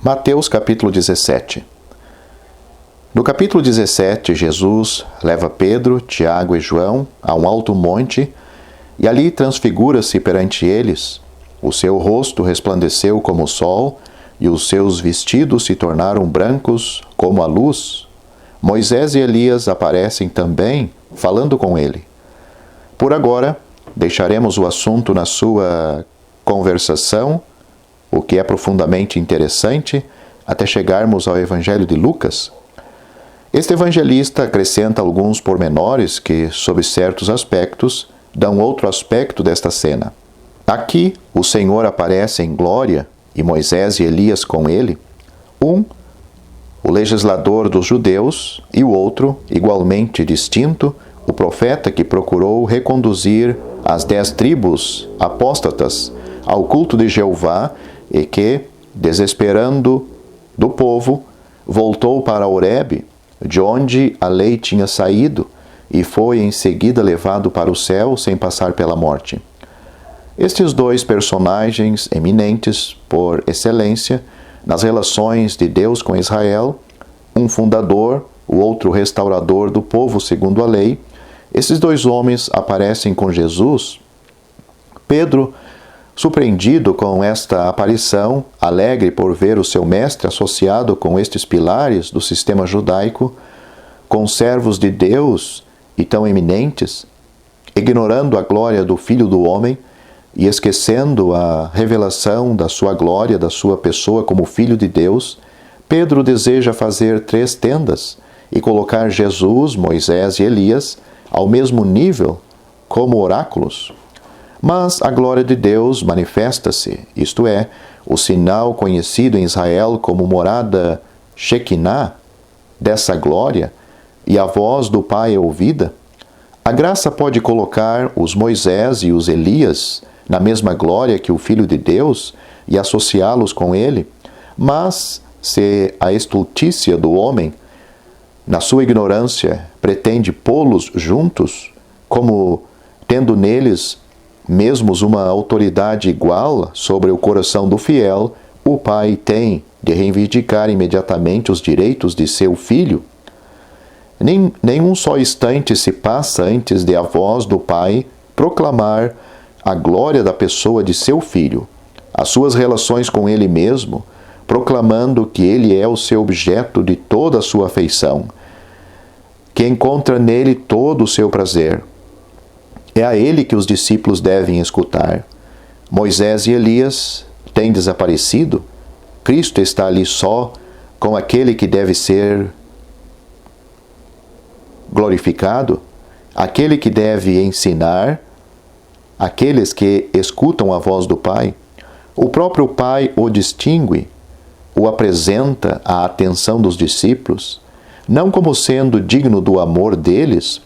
Mateus capítulo 17. No capítulo 17, Jesus leva Pedro, Tiago e João a um alto monte e ali transfigura-se perante eles. O seu rosto resplandeceu como o sol e os seus vestidos se tornaram brancos como a luz. Moisés e Elias aparecem também, falando com ele. Por agora, deixaremos o assunto na sua conversação, o que é profundamente interessante, até chegarmos ao Evangelho de Lucas. Este evangelista acrescenta alguns pormenores que, sob certos aspectos, dão outro aspecto desta cena. Aqui, o Senhor aparece em glória, e Moisés e Elias com ele. Um, o legislador dos judeus, e o outro, igualmente distinto, o profeta que procurou reconduzir as 10 tribos apóstatas ao culto de Jeová e que, desesperando do povo, voltou para Horebe, de onde a lei tinha saído, e foi em seguida levado para o céu sem passar pela morte. Estes dois personagens eminentes, por excelência, nas relações de Deus com Israel, um fundador, o outro restaurador do povo segundo a lei, esses dois homens aparecem com Jesus. Pedro, surpreendido com esta aparição, alegre por ver o seu mestre associado com estes pilares do sistema judaico, com servos de Deus e tão eminentes, ignorando a glória do Filho do Homem e esquecendo a revelação da sua glória, da sua pessoa como Filho de Deus, Pedro deseja fazer 3 tendas e colocar Jesus, Moisés e Elias ao mesmo nível como oráculos. Mas a glória de Deus manifesta-se, isto é, o sinal conhecido em Israel como morada Shekinah, dessa glória, e a voz do Pai é ouvida. A graça pode colocar os Moisés e os Elias na mesma glória que o Filho de Deus e associá-los com ele, mas se a estultícia do homem, na sua ignorância, pretende pô-los juntos, como tendo neles mesmos uma autoridade igual sobre o coração do fiel, o pai tem de reivindicar imediatamente os direitos de seu filho. Nenhum só instante se passa antes de a voz do pai proclamar a glória da pessoa de seu filho, as suas relações com ele mesmo, proclamando que ele é o seu objeto de toda a sua afeição, que encontra nele todo o seu prazer. É a ele que os discípulos devem escutar. Moisés e Elias têm desaparecido. Cristo está ali só com aquele que deve ser glorificado, aquele que deve ensinar, aqueles que escutam a voz do Pai. O próprio Pai o distingue, o apresenta à atenção dos discípulos, não como sendo digno do amor deles,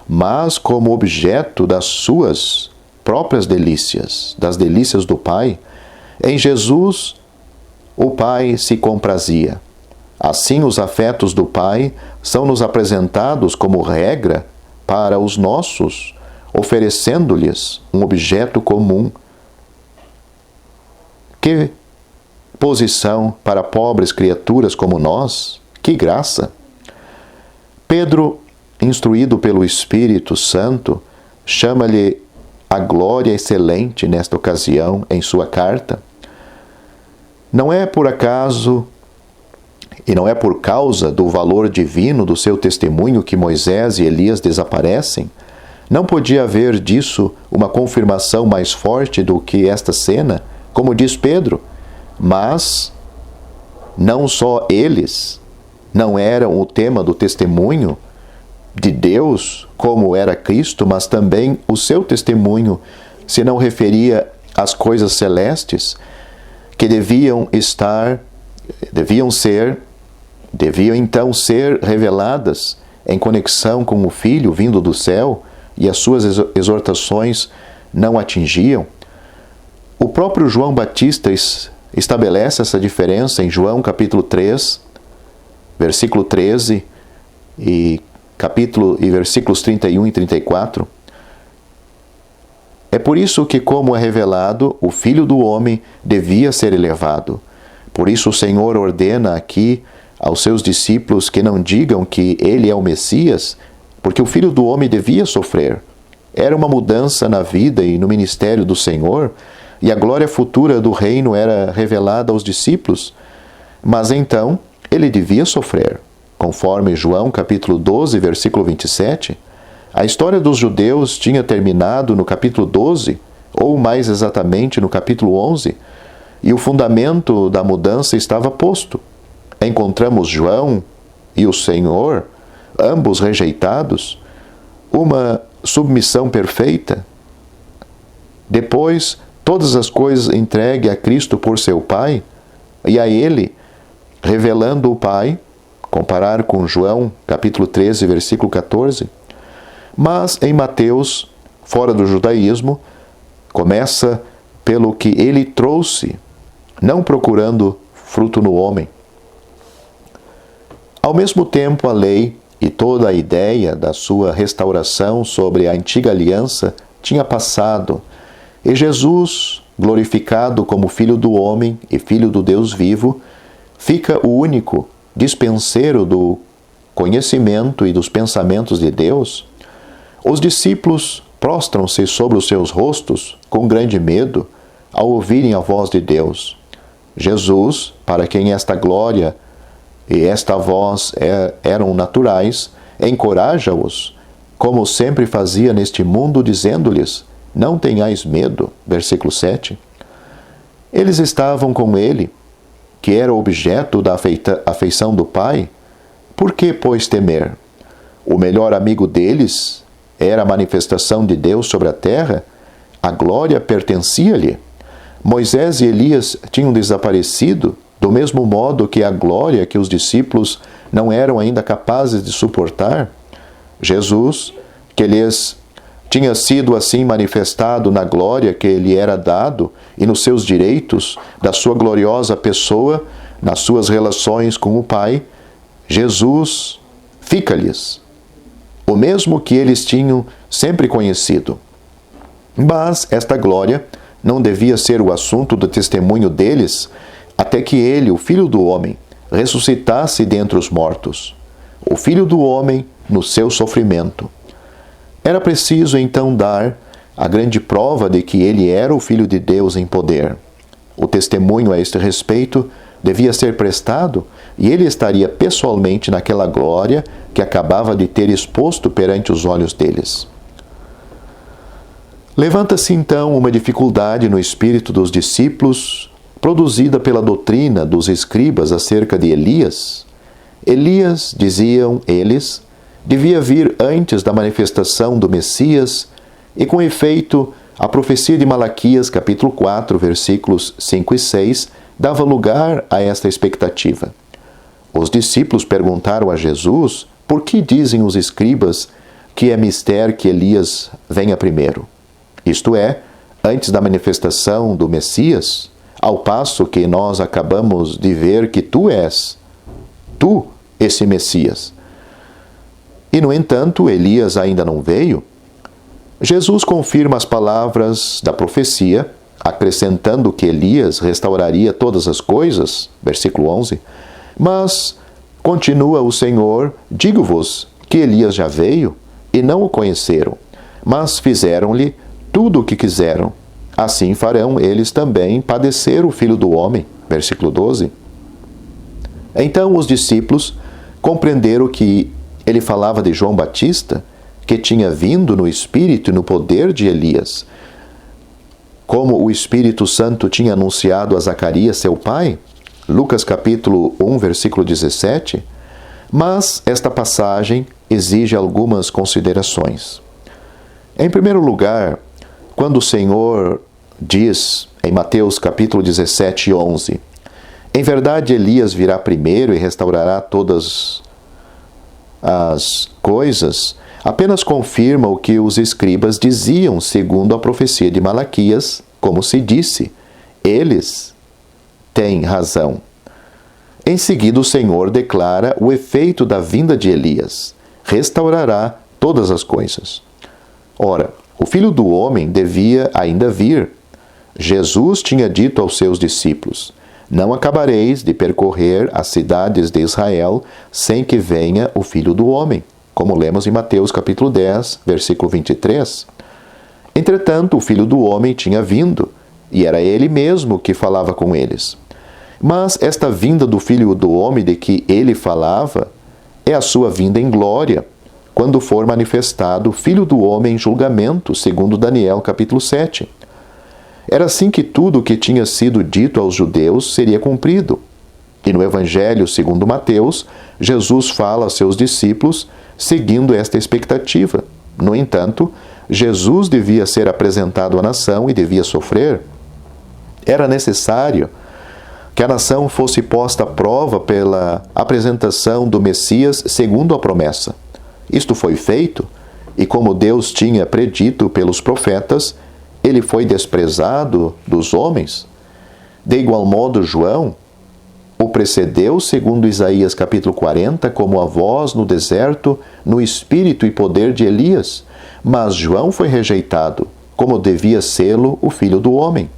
mas como objeto das suas próprias delícias, das delícias do Pai. Em Jesus, o Pai se comprazia. Assim, os afetos do Pai são-nos apresentados como regra para os nossos, oferecendo-lhes um objeto comum. Que posição para pobres criaturas como nós! Que graça! Pedro, instruído pelo Espírito Santo, chama-lhe a glória excelente nesta ocasião em sua carta. Não é por acaso e não é por causa do valor divino do seu testemunho que Moisés e Elias desaparecem. Não podia haver disso uma confirmação mais forte do que esta cena, como diz Pedro. Mas não só eles não eram o tema do testemunho de Deus, como era Cristo, mas também o seu testemunho se não referia às coisas celestes que deviam então ser reveladas em conexão com o Filho vindo do céu, e as suas exortações não atingiam. O próprio João Batista estabelece essa diferença em João capítulo 3, versículo 13 e versículos 31 e 34. É por isso que, como é revelado, o Filho do Homem devia ser elevado, Por isso o Senhor ordena aqui aos seus discípulos que não digam que ele é o Messias, porque o Filho do Homem devia sofrer. Era uma mudança na vida e no ministério do Senhor, e a glória futura do reino era revelada aos discípulos, mas então ele devia sofrer. Conforme João capítulo 12, versículo 27, a história dos judeus tinha terminado no capítulo 12, ou mais exatamente no capítulo 11, e o fundamento da mudança estava posto. Encontramos João e o Senhor, ambos rejeitados, uma submissão perfeita. Depois, todas as coisas entregue a Cristo por seu Pai, e a Ele, revelando o Pai, comparar com João, capítulo 13, versículo 14. Mas em Mateus, fora do judaísmo, começa pelo que ele trouxe, não procurando fruto no homem. Ao mesmo tempo, a lei e toda a ideia da sua restauração sobre a antiga aliança tinha passado, e Jesus, glorificado como Filho do homem e Filho do Deus vivo, fica o único dispenseiro do conhecimento e dos pensamentos de Deus. Os discípulos prostram-se sobre os seus rostos com grande medo ao ouvirem a voz de Deus. Jesus, para quem esta glória e esta voz eram naturais, encoraja-os, como sempre fazia neste mundo, dizendo-lhes: não tenhais medo. Versículo 7. Eles estavam com ele, que era objeto da afeição do Pai. Por que, pois, temer? O melhor amigo deles era a manifestação de Deus sobre a terra, a glória pertencia-lhe. Moisés e Elias tinham desaparecido, do mesmo modo que a glória que os discípulos não eram ainda capazes de suportar. Jesus, que lhes tinha sido assim manifestado na glória que lhe era dado e nos seus direitos da sua gloriosa pessoa, nas suas relações com o Pai, Jesus fica-lhes o mesmo que eles tinham sempre conhecido. Mas esta glória não devia ser o assunto do testemunho deles até que ele, o Filho do Homem, ressuscitasse dentre os mortos. O Filho do Homem no seu sofrimento. Era preciso então dar a grande prova de que ele era o Filho de Deus em poder. O testemunho a este respeito devia ser prestado e ele estaria pessoalmente naquela glória que acabava de ter exposto perante os olhos deles. Levanta-se então uma dificuldade no espírito dos discípulos, produzida pela doutrina dos escribas acerca de Elias. Elias, diziam eles, devia vir antes da manifestação do Messias, e com efeito, a profecia de Malaquias, capítulo 4, versículos 5 e 6, dava lugar a esta expectativa. Os discípulos perguntaram a Jesus por que dizem os escribas que é mister que Elias venha primeiro, isto é, antes da manifestação do Messias, ao passo que nós acabamos de ver que tu és, tu, esse Messias. E, no entanto, Elias ainda não veio. Jesus confirma as palavras da profecia, acrescentando que Elias restauraria todas as coisas, versículo 11, mas, continua o Senhor, digo-vos que Elias já veio e não o conheceram, mas fizeram-lhe tudo o que quiseram. Assim farão eles também padecer o Filho do Homem, versículo 12. Então os discípulos compreenderam que ele falava de João Batista, que tinha vindo no espírito e no poder de Elias. Como o Espírito Santo tinha anunciado a Zacarias, seu pai, Lucas capítulo 1, versículo 17, mas esta passagem exige algumas considerações. Em primeiro lugar, quando o Senhor diz em Mateus capítulo 17, 11, em verdade Elias virá primeiro e restaurará todas as coisas, apenas confirma o que os escribas diziam segundo a profecia de Malaquias, como se disse, eles têm razão. Em seguida, o Senhor declara o efeito da vinda de Elias, restaurará todas as coisas. Ora, o Filho do Homem devia ainda vir. Jesus tinha dito aos seus discípulos, não acabareis de percorrer as cidades de Israel sem que venha o Filho do Homem, como lemos em Mateus capítulo 10, versículo 23. Entretanto, o Filho do Homem tinha vindo, e era ele mesmo que falava com eles. Mas esta vinda do Filho do Homem de que ele falava é a sua vinda em glória, quando for manifestado o Filho do Homem em julgamento, segundo Daniel capítulo 7. Era assim que tudo o que tinha sido dito aos judeus seria cumprido. E no Evangelho segundo Mateus, Jesus fala aos seus discípulos seguindo esta expectativa. No entanto, Jesus devia ser apresentado à nação e devia sofrer. Era necessário que a nação fosse posta à prova pela apresentação do Messias segundo a promessa. Isto foi feito, e como Deus tinha predito pelos profetas, ele foi desprezado dos homens. De igual modo, João o precedeu, segundo Isaías capítulo 40, como a voz no deserto, no espírito e poder de Elias. Mas João foi rejeitado, como devia sê-lo o Filho do Homem.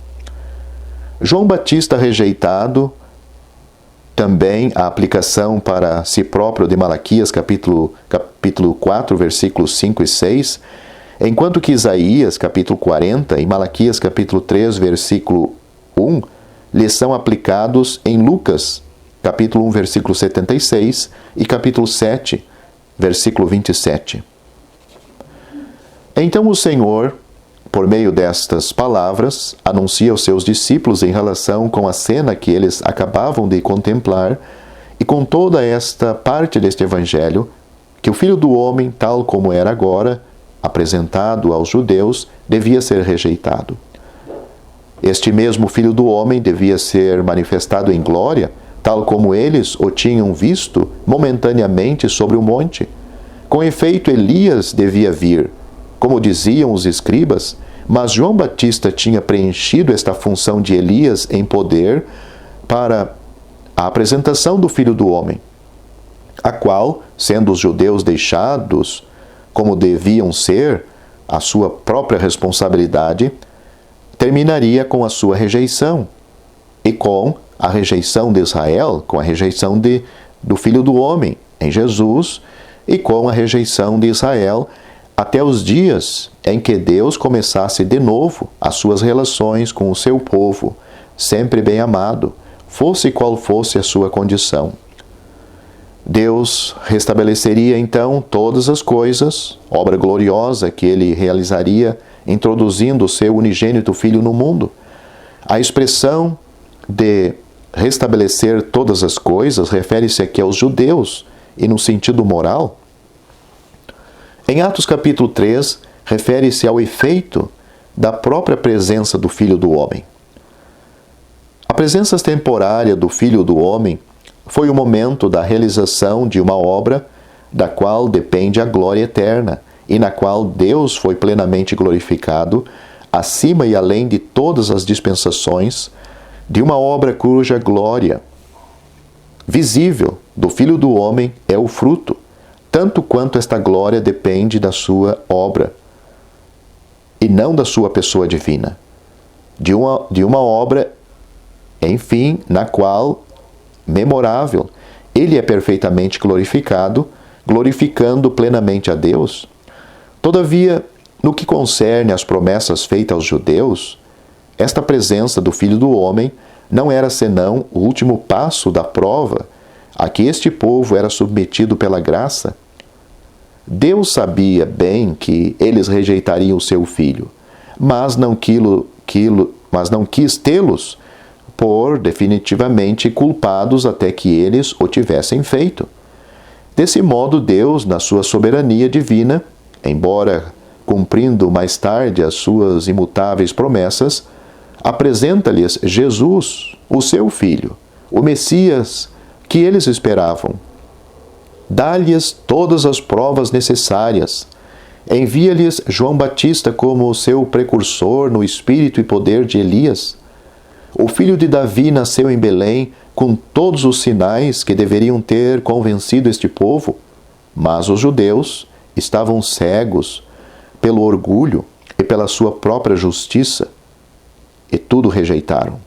João Batista rejeitado, também a aplicação para si próprio de Malaquias capítulo 4, versículos 5 e 6, enquanto que Isaías capítulo 40 e Malaquias capítulo 3, versículo 1, lhes são aplicados em Lucas capítulo 1, versículo 76 e capítulo 7, versículo 27. Então o Senhor, por meio destas palavras, anuncia aos seus discípulos em relação com a cena que eles acabavam de contemplar e com toda esta parte deste Evangelho, que o Filho do Homem, tal como era agora, apresentado aos judeus, devia ser rejeitado. Este mesmo Filho do Homem devia ser manifestado em glória, tal como eles o tinham visto momentaneamente sobre o monte. Com efeito, Elias devia vir, como diziam os escribas, mas João Batista tinha preenchido esta função de Elias em poder para a apresentação do Filho do Homem, a qual, sendo os judeus deixados como deviam ser, a sua própria responsabilidade, terminaria com a sua rejeição, e com a rejeição de Israel, com a rejeição do Filho do Homem em Jesus, e com a rejeição de Israel até os dias em que Deus começasse de novo as suas relações com o seu povo, sempre bem amado, fosse qual fosse a sua condição. Deus restabeleceria então todas as coisas, obra gloriosa que ele realizaria introduzindo o seu unigênito Filho no mundo. A expressão de restabelecer todas as coisas refere-se aqui aos judeus e no sentido moral. Em Atos capítulo 3, refere-se ao efeito da própria presença do Filho do Homem. A presença temporária do Filho do Homem foi o momento da realização de uma obra da qual depende a glória eterna e na qual Deus foi plenamente glorificado, acima e além de todas as dispensações, de uma obra cuja glória visível do Filho do Homem é o fruto, tanto quanto esta glória depende da sua obra e não da sua pessoa divina, de uma obra, enfim, na qual, memorável, ele é perfeitamente glorificado, glorificando plenamente a Deus. Todavia, no que concerne às promessas feitas aos judeus, esta presença do Filho do Homem não era senão o último passo da prova a que este povo era submetido pela graça. Deus sabia bem que eles rejeitariam o seu filho, mas não quis tê-los por definitivamente culpados até que eles o tivessem feito. Desse modo, Deus, na sua soberania divina, embora cumprindo mais tarde as suas imutáveis promessas, apresenta-lhes Jesus, o seu Filho, o Messias que eles esperavam. Dá-lhes todas as provas necessárias. Envia-lhes João Batista como seu precursor no espírito e poder de Elias. O filho de Davi nasceu em Belém com todos os sinais que deveriam ter convencido este povo, mas os judeus estavam cegos pelo orgulho e pela sua própria justiça, e tudo rejeitaram.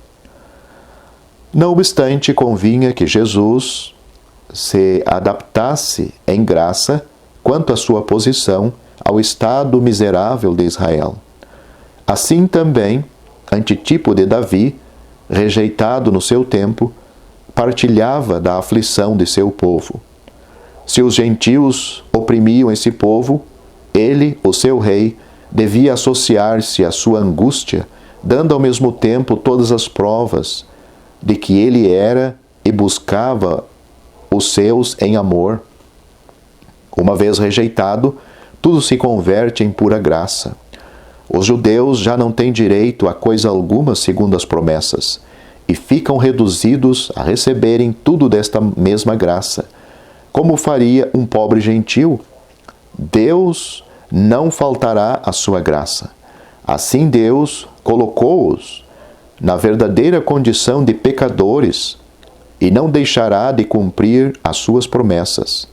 Não obstante, convinha que Jesus se adaptasse em graça quanto à sua posição ao estado miserável de Israel. Assim também, antitipo de Davi, rejeitado no seu tempo, partilhava da aflição de seu povo. Se os gentios oprimiam esse povo, ele, o seu rei, devia associar-se à sua angústia, dando ao mesmo tempo todas as provas de que ele era e buscava os seus em amor. Uma vez rejeitado, tudo se converte em pura graça. Os judeus já não têm direito a coisa alguma segundo as promessas, e ficam reduzidos a receberem tudo desta mesma graça. Como faria um pobre gentil? Deus não faltará a sua graça. Assim Deus colocou-os na verdadeira condição de pecadores e não deixará de cumprir as suas promessas.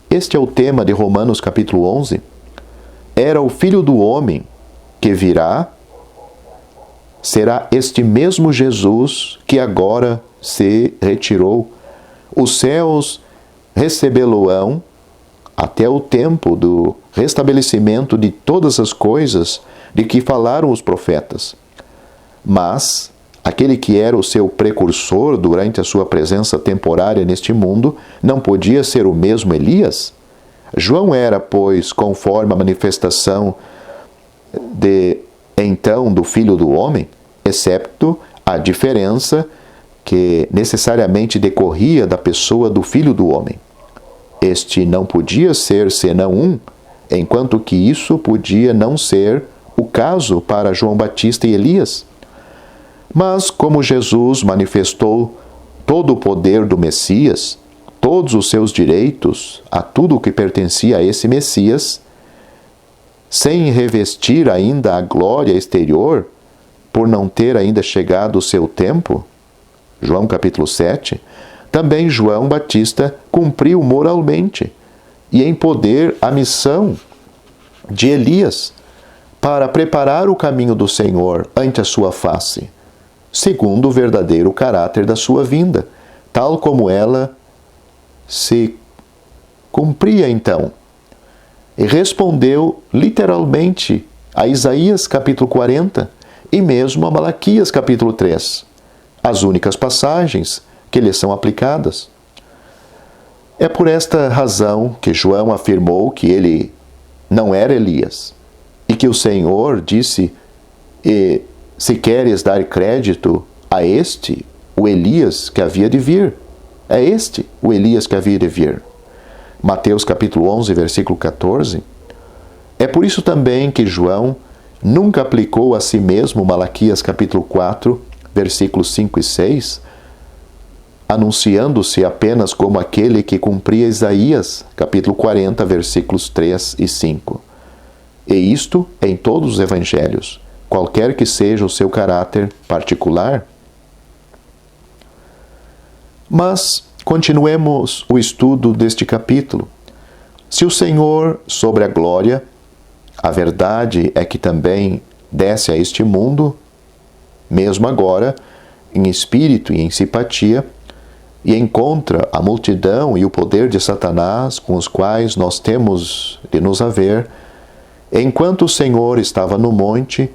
Este é o tema de Romanos capítulo 11. Era o Filho do Homem que virá, será este mesmo Jesus que agora se retirou. Os céus recebê-lo-ão até o tempo do restabelecimento de todas as coisas de que falaram os profetas. Mas aquele que era o seu precursor durante a sua presença temporária neste mundo não podia ser o mesmo Elias? João era, pois, conforme a manifestação então do Filho do Homem, excepto a diferença que necessariamente decorria da pessoa do Filho do Homem. Este não podia ser senão um, enquanto que isso podia não ser o caso para João Batista e Elias. Mas como Jesus manifestou todo o poder do Messias, todos os seus direitos a tudo o que pertencia a esse Messias, sem revestir ainda a glória exterior, por não ter ainda chegado o seu tempo, João capítulo 7, também João Batista cumpriu moralmente e em poder a missão de Elias para preparar o caminho do Senhor ante a sua face, segundo o verdadeiro caráter da sua vinda, tal como ela se cumpria então. E respondeu literalmente a Isaías capítulo 40 e mesmo a Malaquias capítulo 3, as únicas passagens que lhe são aplicadas. É por esta razão que João afirmou que ele não era Elias, e que o Senhor disse, e se queres dar crédito a este, o Elias que havia de vir, é este o Elias que havia de vir. Mateus capítulo 11, versículo 14. É por isso também que João nunca aplicou a si mesmo Malaquias capítulo 4, versículos 5 e 6, anunciando-se apenas como aquele que cumpria Isaías capítulo 40, versículos 3 e 5. E isto em todos os evangelhos, qualquer que seja o seu caráter particular. Mas continuemos o estudo deste capítulo. Se o Senhor, sobre a glória, a verdade é que também desce a este mundo, mesmo agora, em espírito e em simpatia, e encontra a multidão e o poder de Satanás com os quais nós temos de nos haver, enquanto o Senhor estava no monte,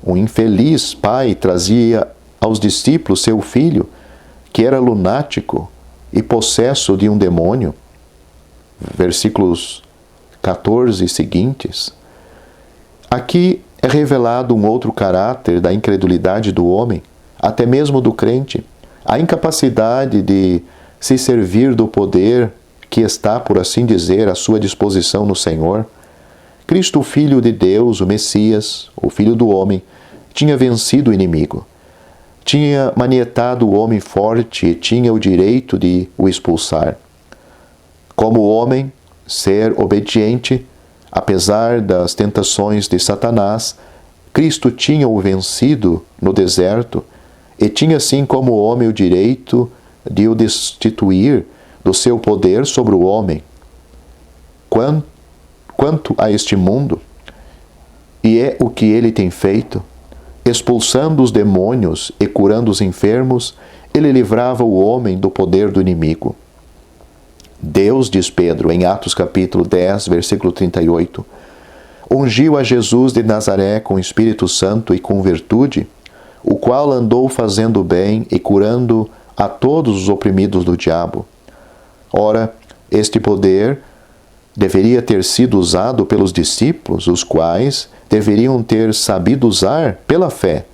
um infeliz pai trazia aos discípulos seu filho, que era lunático e possesso de um demônio. Versículos 14 e seguintes. Aqui é revelado um outro caráter da incredulidade do homem, até mesmo do crente, a incapacidade de se servir do poder que está, por assim dizer, à sua disposição no Senhor. Cristo, o Filho de Deus, o Messias, o Filho do homem, tinha vencido o inimigo. Tinha manietado o homem forte e tinha o direito de o expulsar. Como homem, ser obediente, apesar das tentações de Satanás, Cristo tinha o vencido no deserto e tinha, assim como homem, o direito de o destituir do seu poder sobre o homem. Quanto a este mundo, e é o que ele tem feito, expulsando os demônios e curando os enfermos ele livrava o homem do poder do inimigo. Deus, diz Pedro, em Atos capítulo 10, versículo 38, ungiu a Jesus de Nazaré com o Espírito Santo e com virtude, o qual andou fazendo bem e curando a todos os oprimidos do diabo. Ora, este poder deveria ter sido usado pelos discípulos, os quais deveriam ter sabido usar pela fé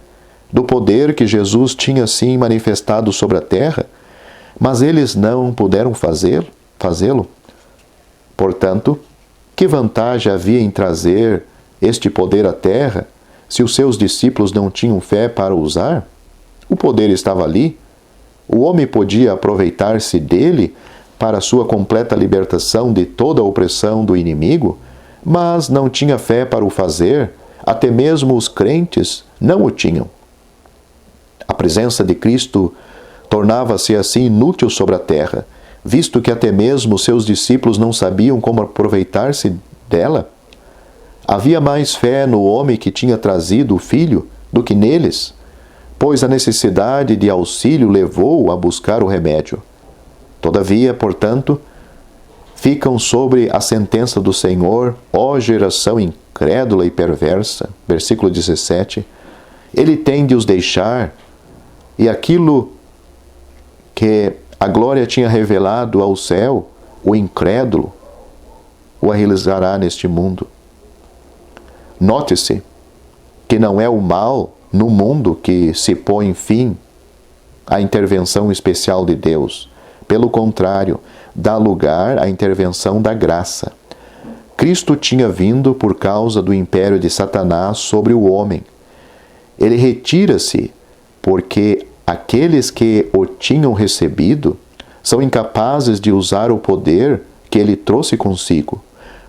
do poder que Jesus tinha assim manifestado sobre a terra, mas eles não puderam fazê-lo. Portanto, que vantagem havia em trazer este poder à terra se os seus discípulos não tinham fé para usar? O poder estava ali. O homem podia aproveitar-se dele para sua completa libertação de toda a opressão do inimigo, mas não tinha fé para o fazer, até mesmo os crentes não o tinham. A presença de Cristo tornava-se assim inútil sobre a terra, visto que até mesmo seus discípulos não sabiam como aproveitar-se dela. Havia mais fé no homem que tinha trazido o Filho do que neles, pois a necessidade de auxílio levou-o a buscar o remédio. Todavia, portanto, ficam sobre a sentença do Senhor, ó geração incrédula e perversa. Versículo 17. Ele tem de os deixar, e aquilo que a glória tinha revelado ao céu, o incrédulo o realizará neste mundo. Note-se que não é o mal no mundo que se põe fim à intervenção especial de Deus. Pelo contrário, dá lugar à intervenção da graça. Cristo tinha vindo por causa do império de Satanás sobre o homem. Ele retira-se porque aqueles que o tinham recebido são incapazes de usar o poder que ele trouxe consigo,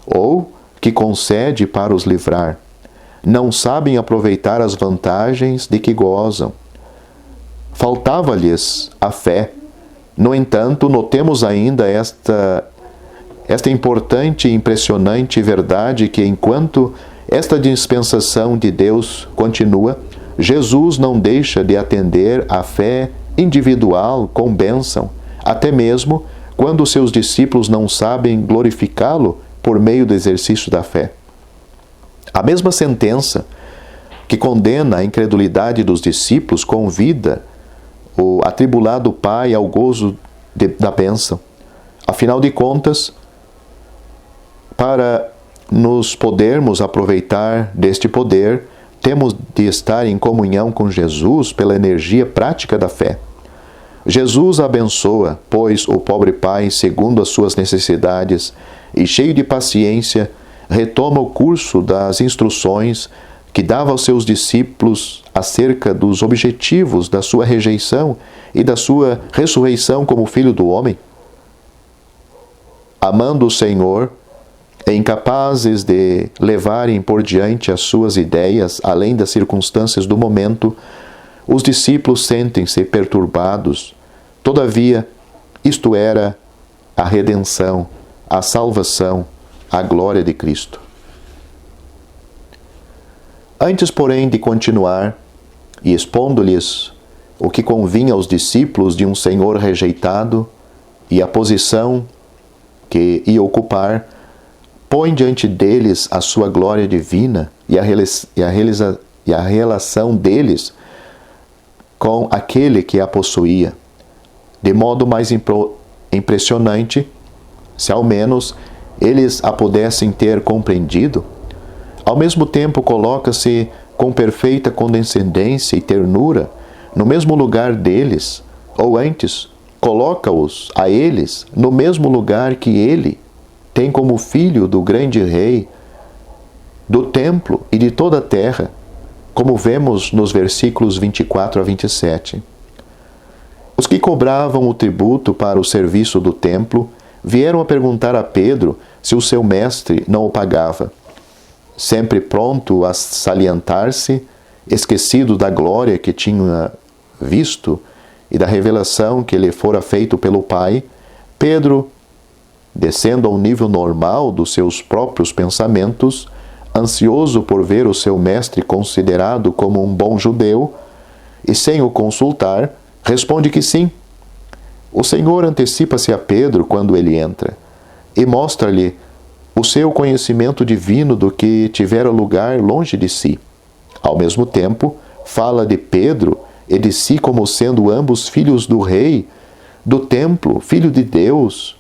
ou que concede para os livrar. Não sabem aproveitar as vantagens de que gozam. Faltava-lhes a fé. No entanto, notemos ainda esta importante e impressionante verdade que, enquanto esta dispensação de Deus continua, Jesus não deixa de atender à fé individual com bênção, até mesmo quando seus discípulos não sabem glorificá-lo por meio do exercício da fé. A mesma sentença que condena a incredulidade dos discípulos convida o atribulado pai ao gozo da bênção. Afinal de contas, para nos podermos aproveitar deste poder, temos de estar em comunhão com Jesus pela energia prática da fé. Jesus abençoa, pois, o pobre pai segundo as suas necessidades e, cheio de paciência, retoma o curso das instruções que dava aos seus discípulos acerca dos objetivos da sua rejeição e da sua ressurreição como Filho do Homem. Amando o Senhor, incapazes de levarem por diante as suas ideias além das circunstâncias do momento, os discípulos sentem-se perturbados. Todavia, isto era a redenção, a salvação, a glória de Cristo. Antes, porém, de continuar e expondo-lhes o que convinha aos discípulos de um Senhor rejeitado e a posição que ia ocupar, põe diante deles a sua glória divina e a relação deles com aquele que a possuía. De modo mais impressionante, se ao menos eles a pudessem ter compreendido, ao mesmo tempo coloca-se com perfeita condescendência e ternura no mesmo lugar deles, ou antes, coloca-os a eles no mesmo lugar que ele tem como filho do grande rei, do templo e de toda a terra, como vemos nos versículos 24 a 27. Os que cobravam o tributo para o serviço do templo vieram a perguntar a Pedro se o seu mestre não o pagava. Sempre pronto a salientar-se, esquecido da glória que tinha visto e da revelação que lhe fora feito pelo Pai, Pedro, descendo ao nível normal dos seus próprios pensamentos, ansioso por ver o seu mestre considerado como um bom judeu, e sem o consultar, Responde que sim. O Senhor antecipa-se a Pedro quando ele entra e mostra-lhe o seu conhecimento divino do que tivera lugar longe de si. Ao mesmo tempo, fala de Pedro e de si como sendo ambos filhos do rei, do templo, filho de Deus.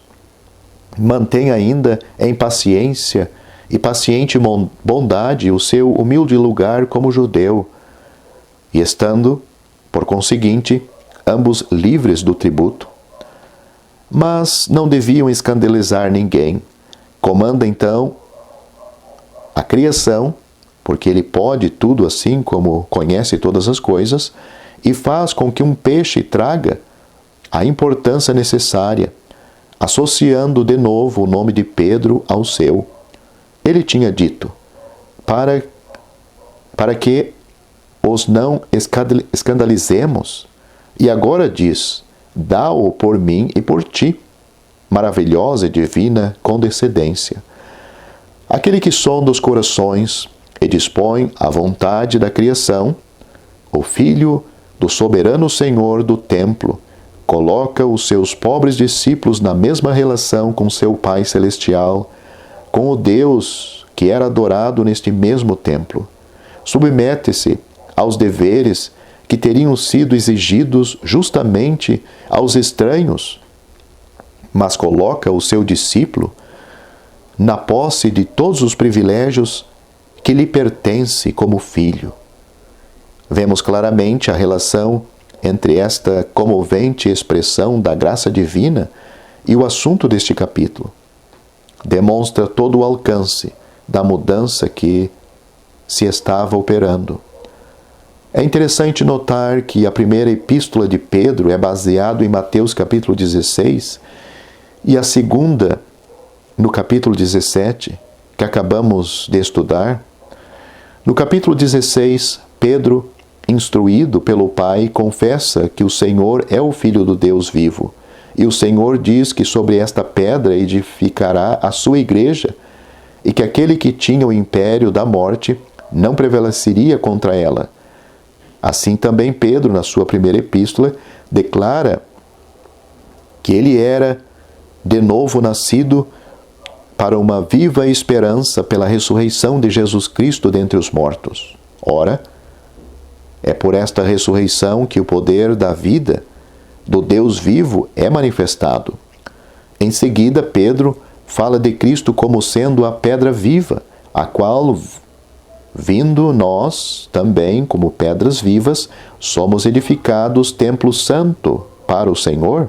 Mantém ainda em paciência e paciente bondade o seu humilde lugar como judeu, e estando, por conseguinte, ambos livres do tributo. Mas não deviam escandalizar ninguém. Comanda então a criação, porque ele pode tudo assim como conhece todas as coisas, e faz com que um peixe traga a importância necessária, associando de novo o nome de Pedro ao seu. Ele tinha dito, para que os não escandalizemos, e agora diz, dá-o por mim e por ti. Maravilhosa e divina condescendência. Aquele que sonda os corações e dispõe a vontade da criação, o Filho do soberano Senhor do templo, coloca os seus pobres discípulos na mesma relação com seu Pai Celestial, com o Deus que era adorado neste mesmo templo. Submete-se aos deveres que teriam sido exigidos justamente aos estranhos, mas coloca o seu discípulo na posse de todos os privilégios que lhe pertence como filho. Vemos claramente a relação entre esta comovente expressão da graça divina e o assunto deste capítulo. Demonstra todo o alcance da mudança que se estava operando. É interessante notar que a primeira epístola de Pedro é baseada em Mateus capítulo 16 e a segunda no capítulo 17, que acabamos de estudar. No capítulo 16, Pedro, instruído pelo Pai, confessa que o Senhor é o Filho do Deus vivo. E o Senhor diz que sobre esta pedra edificará a sua igreja e que aquele que tinha o império da morte não prevaleceria contra ela. Assim também Pedro, na sua primeira epístola, declara que ele era de novo nascido para uma viva esperança pela ressurreição de Jesus Cristo dentre os mortos. Ora, é por esta ressurreição que o poder da vida do Deus vivo é manifestado. Em seguida, Pedro fala de Cristo como sendo a pedra viva, a qual, vindo nós também como pedras vivas, somos edificados templo santo para o Senhor.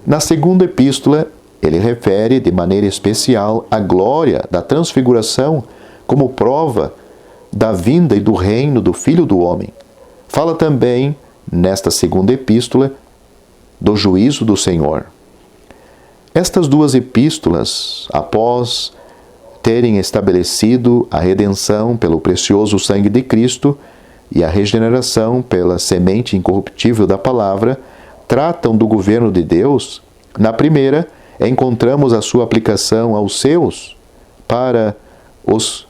Na segunda epístola, ele refere de maneira especial a glória da transfiguração como prova da vinda e do reino do Filho do Homem. Fala também, nesta segunda epístola, do juízo do Senhor. Estas duas epístolas, após terem estabelecido a redenção pelo precioso sangue de Cristo e a regeneração pela semente incorruptível da palavra, tratam do governo de Deus. Na primeira, encontramos a sua aplicação aos seus para os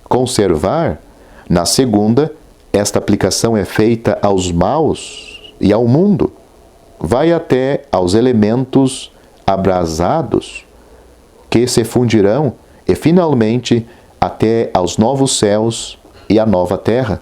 conservar. Na segunda, esta aplicação é feita aos maus e ao mundo. Vai até aos elementos abrasados que se fundirão e, finalmente, até aos novos céus e à nova terra.